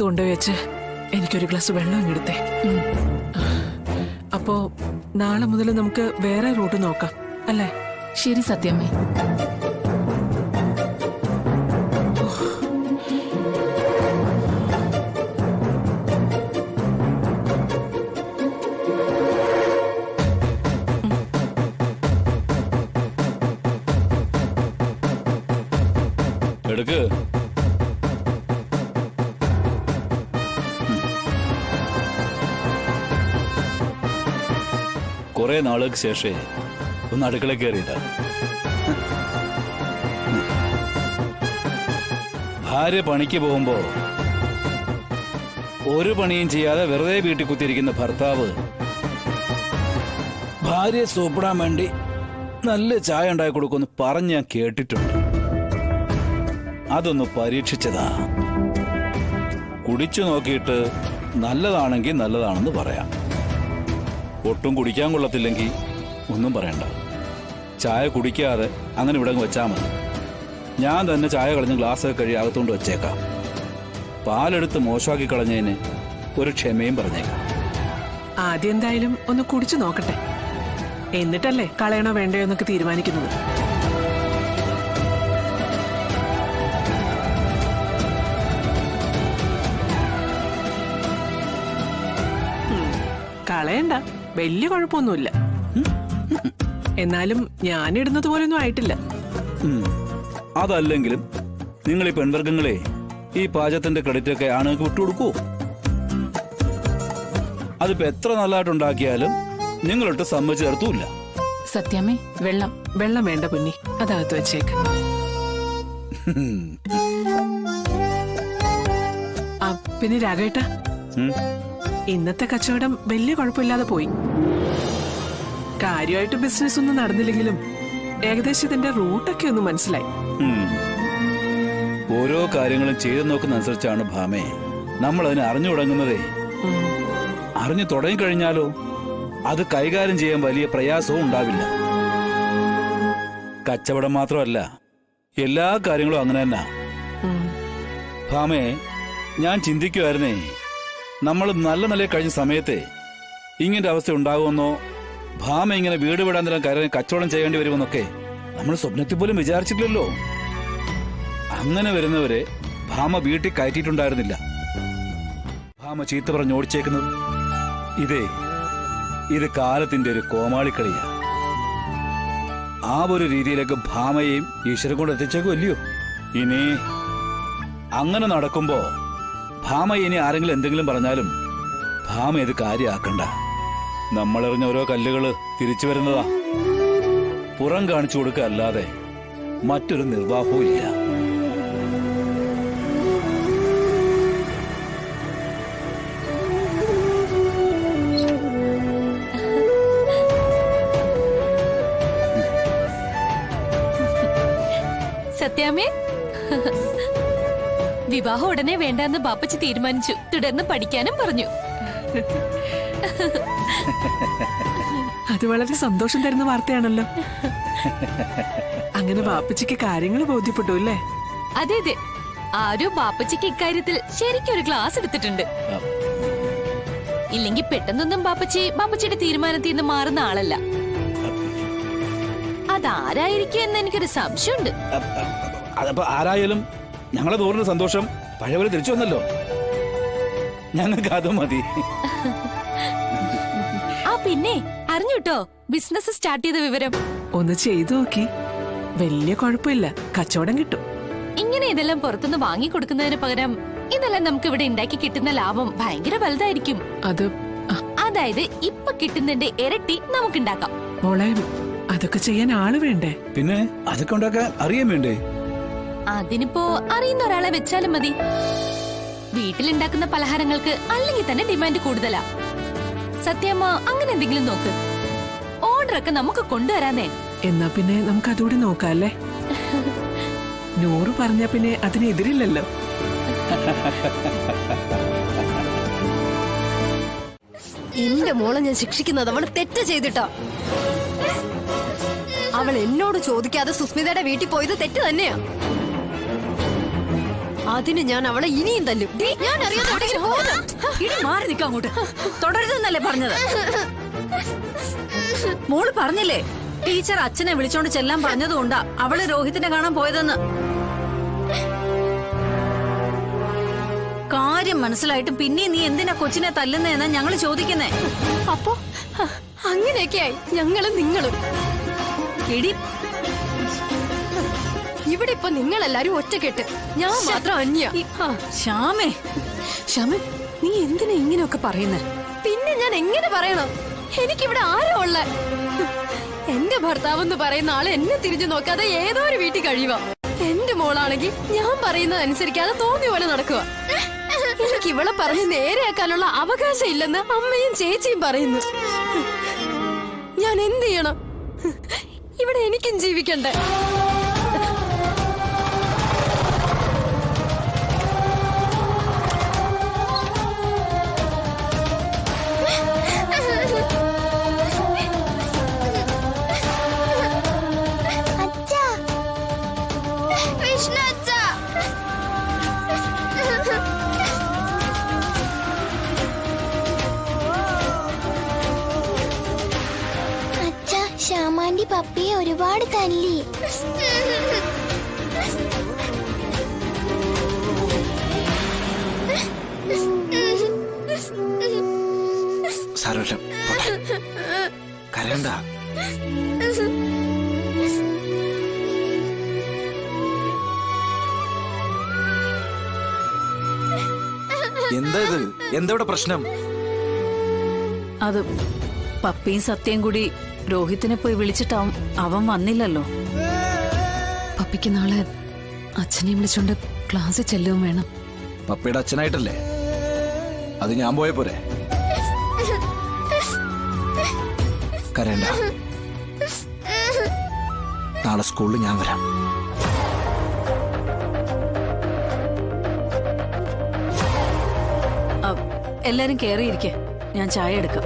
കൊണ്ടുപോയി വെച്ച് എനിക്കൊരു ഗ്ലാസ് വെള്ളം ഇങ്ങെടുത്തേ. അപ്പോ നാളെ മുതൽ നമുക്ക് വേറെ റൂട്ട് നോക്കാം അല്ലേ? ശരി സത്യമ്മേ. എടുക്ക്. കുറെ നാളുകൾക്ക് ശേഷേ ഒന്ന് അടുക്കള കയറിയതാ. ഭാര്യ പണിക്ക് പോകുമ്പോ ഒരു പണിയും ചെയ്യാതെ വെറുതെ വീട്ടിൽ കുത്തിയിരിക്കുന്ന ഭർത്താവ് ഭാര്യയെ സൂപ്പിടാൻ വേണ്ടി നല്ല ചായ ഉണ്ടാക്കി കൊടുക്കുമെന്ന് പറഞ്ഞ് ഞാൻ കേട്ടിട്ടുണ്ട്. അതൊന്ന് പരീക്ഷിച്ചതാ. കുടിച്ചു നോക്കിയിട്ട് നല്ലതാണെങ്കിൽ നല്ലതാണെന്ന് പറയാം. ഒട്ടും കുടിക്കാൻ കൊള്ളത്തില്ലെങ്കിൽ ഒന്നും പറയണ്ട. ചായ കുടിക്കാതെ അങ്ങനെ ഇവിടെ വെച്ചാൽ മതി. ഞാൻ തന്നെ ചായ കളഞ്ഞ് ഗ്ലാസ്സൊക്കെ കഴുകി അകത്തുകൊണ്ട് വെച്ചേക്കാം. പാലെടുത്ത് മോശമാക്കി കളഞ്ഞതിന് ഒരു ക്ഷമയും പറഞ്ഞേക്കാം. ആദ്യം എന്തായാലും ഒന്ന് കുടിച്ചു നോക്കട്ടെ, എന്നിട്ടല്ലേ കളയണോ വേണ്ടയോ എന്നൊക്കെ തീരുമാനിക്കുന്നത്. കളയണ്ട, വലിയ കുഴപ്പമൊന്നുമില്ല. എന്നാലും ഞാനിടുന്നത് പോലൊന്നും ആയിട്ടില്ല. അതല്ലെങ്കിലും നിങ്ങൾ ഈ പെൺവർഗങ്ങളെ ഈ പാചകത്തിന്റെ ക്രെഡിറ്റ് ഒക്കെ ആണുങ്ങൾക്ക് വിട്ടുകൊടുക്കൂ. അതിപ്പോ എത്ര നല്ലതായിട്ടുണ്ടാക്കിയാലും നിങ്ങളൊട്ട് സമ്മതിച്ചു ചേർത്തൂല്ല. സത്യമ്മേ, വെള്ളം. വെള്ളം വേണ്ട പൊന്നി, അതകത്ത് വെച്ചേക്ക്. പിന്നെ രാഘവേട്ട, ഇന്നത്തെ കച്ചവടം വലിയ കുഴപ്പമില്ലാതെ പോയി. കാര്യമായിട്ട് ബിസിനസ് ഒന്നും നടന്നില്ലെങ്കിലും ഏകദേശം ഇതിന്റെ റൂട്ടൊക്കെ ഒന്ന് മനസ്സിലായി. ഓരോ കാര്യങ്ങളും ചെയ്തു നോക്കുന്നതനുസരിച്ചാണ് ഭാമേ നമ്മൾ അതിനെ അറിഞ്ഞു തുടങ്ങുന്നതേ. അറിഞ്ഞു തുടങ്ങിക്കഴിഞ്ഞാലോ അത് കൈകാര്യം ചെയ്യാൻ വലിയ പ്രയാസവും ഉണ്ടാവില്ല. കച്ചവടം മാത്രമല്ല, എല്ലാ കാര്യങ്ങളും അങ്ങനെ തന്നെ. ഭാമേ, ഞാൻ ചിന്തിക്കുമായിരുന്നേ, നമ്മൾ നല്ല നിലയിൽ കഴിഞ്ഞ സമയത്തെ ഇങ്ങനത്തെ അവസ്ഥ ഉണ്ടാകുമെന്നോ, ഭാമ ഇങ്ങനെ വീട് വിടാൻ തരം കാര്യം കച്ചവടം ചെയ്യേണ്ടി വരുമെന്നൊക്കെ നമ്മൾ സ്വപ്നത്തിൽ പോലും വിചാരിച്ചിട്ടില്ലല്ലോ. അങ്ങനെ വരുന്നവരെ ഭാമ വീട്ടിൽ കയറ്റിയിട്ടുണ്ടായിരുന്നില്ല. ഭാമ ചീത്ത പറഞ്ഞ് ഓടിച്ചേക്കുന്നത് ഇത് കാലത്തിന്റെ ഒരു കോമാളിക്കളിയാ. ആ ഒരു രീതിയിലേക്ക് ഭാമയെയും ഈശ്വരൻ കൊണ്ട് എത്തിച്ചേക്കുമല്ലയോ. ഇനി അങ്ങനെ നടക്കുമ്പോ ഭാമ ഇനി ആരെങ്കിലും എന്തെങ്കിലും പറഞ്ഞാലും ഭാമ ഇത് കാര്യമാക്കണ്ട. നമ്മളെറിഞ്ഞ ഓരോ കല്ലുകള് തിരിച്ചു വരുന്നതാ. പുറം കാണിച്ചു കൊടുക്കുക അല്ലാതെ മറ്റൊരു നിർവാഹവും ഇല്ല. സത്യാമ്മേ, വിവാഹം ഉടനെ വേണ്ടെന്ന് ബാപ്പച്ചി തീരുമാനിച്ചു. തുടർന്ന് പഠിക്കാനും പറഞ്ഞു. അത് വളരെ സന്തോഷം തരുന്ന വാർത്തയാണല്ലോ. അങ്ങനെ ബാപ്പച്ചിക്ക് കാര്യങ്ങൾ ബോധ്യപ്പെട്ടു അല്ലേ? അതെ അതെ, ആരോ ബാപ്പച്ചിക്ക് ഇക്കാര്യത്തിൽ ശരിക്കും ഒരു ക്ലാസ് എടുത്തിട്ടുണ്ട്. ഇല്ലെങ്കിൽ പെട്ടെന്നൊന്നും ബാപ്പച്ചിയുടെ തീരുമാനത്തിൽ നിന്ന് മാറുന്ന ആളല്ല. അതാരായിരിക്കും എന്ന് എനിക്കൊരു സംശയമുണ്ട്. അതപ്പോ ആരായാലും ഞങ്ങളെ തോന്നുന്ന സന്തോഷം പഴയപോലെ തിരിച്ചു വന്നല്ലോ. ഞങ്ങൾക്ക് അത് മതി. ആ പിന്നെ അറിഞ്ഞുട്ടോ ബിസിനസ് സ്റ്റാർട്ട് ചെയ്ത വിവരം? ഒന്ന് ചെയ്തു നോക്കി, വലിയ കുഴപ്പമില്ല, കച്ചവടം കിട്ടും. ഇങ്ങനെ ഇതെല്ലാം പുറത്തുനിന്ന് വാങ്ങി കൊടുക്കുന്നതിന് പകരം ഇതെല്ലാം നമുക്ക് ഇവിടെ ഉണ്ടാക്കി കിട്ടുന്ന ലാഭം ഭയങ്കര വലുതായിരിക്കും. അതായത് ഇപ്പൊ കിട്ടുന്നതിന്റെ ഇരട്ടി നമുക്കുണ്ടാക്കാം. മോളെ, അതൊക്കെ ചെയ്യാൻ ആള് വേണ്ടേ? പിന്നെ അതൊക്കെ ഉണ്ടാക്കാൻ അറിയാൻ വേണ്ടേ? അതിനിപ്പോ അറിയുന്ന ഒരാളെ വെച്ചാലും മതി. വീട്ടിലുണ്ടാക്കുന്ന പലഹാരങ്ങൾക്ക് അല്ലെങ്കിൽ തന്നെ ഡിമാൻഡ് കൂടുതലാ. സത്യമ്മ അങ്ങനെ എന്തെങ്കിലും നോക്ക്. ഓർഡർ ഒക്കെ നമുക്ക് കൊണ്ടുവരാന്നേ. എന്നാ പിന്നെ നമുക്ക് അതുകൂടി നോക്കാം അല്ലേ? 100 പറഞ്ഞ പിന്നെ അതിനെതിരില്ലല്ലോ. എന്റെ മോളെ ഞാൻ ശിക്ഷിക്കുന്നത് അവൾ തെറ്റ് ചെയ്തിട്ടോ. അവൾ എന്നോട് ചോദിക്കാതെ സുസ്മിതയുടെ വീട്ടിൽ പോയത് തെറ്റ് തന്നെയാ. അതിന് ഞാൻ അവളെ ഇനിയും തല്ലും. ഞാൻ അറിയാതെ എവിടെയെങ്കിലും പോകുന്നു. ഇനി മാറി നിൽക്കാം അങ്ങോട്ട്. തുടരുതെന്നല്ലേ പറഞ്ഞത്? മോള് പറഞ്ഞില്ലേ ടീച്ചർ അച്ഛനെ വിളിച്ചോണ്ട് ചെല്ലാൻ പറഞ്ഞതുകൊണ്ടാ അവള് രോഹിത്തിനെ കാണാൻ പോയതെന്ന്. കാര്യം മനസ്സിലായിട്ടും പിന്നെ നീ എന്തിനാ കൊച്ചിനെ തല്ലുന്നതെന്നാ ഞങ്ങള് ചോദിക്കുന്നേ. അപ്പൊ അങ്ങനെയൊക്കെയായി ഞങ്ങളും നിങ്ങളും. എടി ഇവിടെ ഇപ്പൊ നിങ്ങളെല്ലാരും ഒറ്റക്കെട്ട്, ഞാൻ മാത്രം അന്യ. ശ്യാമേ, ക്ഷമ, നീ എന്തിനാ ഇങ്ങനെയൊക്കെ പറയുന്നേ? പിന്നെ ഞാൻ എങ്ങനെ പറയണം? എനിക്കിവിടെ ആരാ ഉള്ള? എന്റെ ഭർത്താവെന്ന് പറയുന്ന ആള് എന്നെ തിരിഞ്ഞു നോക്കാതെ ഏതോ ഒരു വീട്ടിൽ കഴിയുക. എന്റെ മോളാണെങ്കിൽ ഞാൻ പറയുന്നത് അനുസരിക്കാതെ തോന്നിയ പോലെ നടക്കുക. എനിക്ക് ഇവളെ പറഞ്ഞ് നേരെയാക്കാനുള്ള അവകാശം ഇല്ലെന്ന് അമ്മയും ചേച്ചിയും പറയുന്നു. ഞാൻ എന്ത് ചെയ്യണം? ഇവിടെ എനിക്കും ജീവിക്കണ്ടേ? ശ്യാമാന്റി പപ്പിയെ ഒരുപാട് തല്ലി. സാരമില്ല, കരയണ്ട. എന്താ ഇത്? എന്താ ഇവിടെ പ്രശ്നം? അത് പപ്പിയും സത്യം കൂടി രോഹിത്തിനെ പോയി വിളിച്ചിട്ടാവും. അവൻ വന്നില്ലല്ലോ. പപ്പിക്ക് നാളെ അച്ഛനെ വിളിച്ചോണ്ട് ക്ലാസ്സിൽ ചെല്ലുകയും വേണം. പപ്പയുടെ അച്ഛനായിട്ടല്ലേ? അത് ഞാൻ പോയ പോരെ. കരയണ്ട, നാളെ സ്കൂളിൽ ഞാൻ വരാം. എല്ലാരും കേറിയിരിക്കെ, ഞാൻ ചായ എടുക്കാം.